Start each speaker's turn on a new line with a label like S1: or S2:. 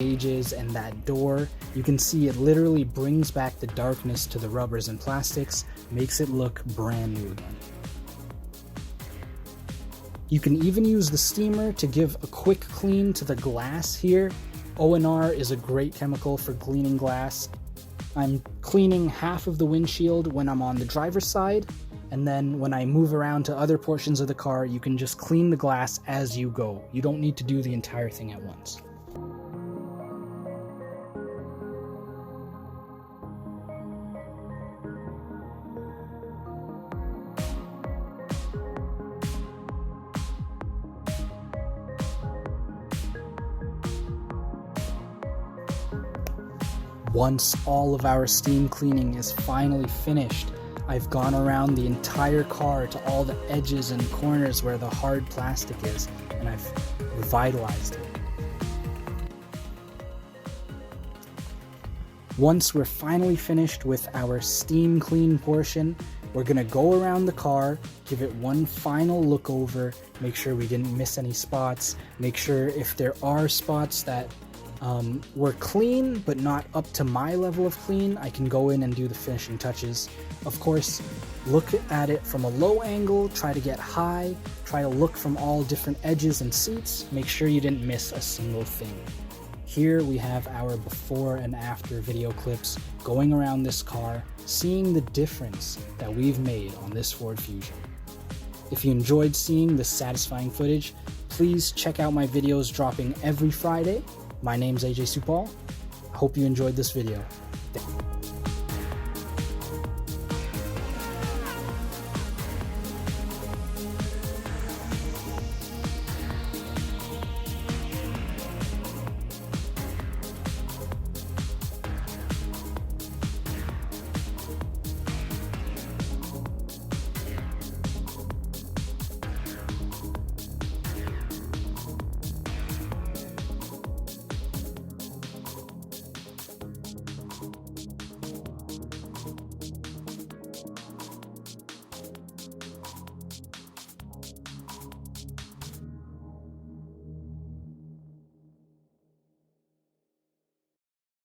S1: gauges and that door, you can see it literally brings back the darkness to the rubbers and plastics, makes it look brand new again. You can even use the steamer to give a quick clean to the glass here. ONR is a great chemical for cleaning glass. I'm cleaning half of the windshield when I'm on the driver's side, and then when I move around to other portions of the car, you can just clean the glass as you go. You don't need to do the entire thing at once. Once all of our steam cleaning is finally finished, I've gone around the entire car to all the edges and corners where the hard plastic is, and I've revitalized it. Once we're finally finished with our steam clean portion, we're gonna go around the car, give it one final look over, make sure we didn't miss any spots, make sure if there are spots that were clean but not up to my level of clean, I can go in and do the finishing touches. Of course, look at it from a low angle, try to get high, try to look from all different edges and seats, make sure you didn't miss a single thing. Here we have our before and after video clips going around this car, seeing the difference that we've made on this Ford Fusion. If you enjoyed seeing this satisfying footage, please check out my videos dropping every Friday. My name's AJ Supal. I hope you enjoyed this video. Thank you.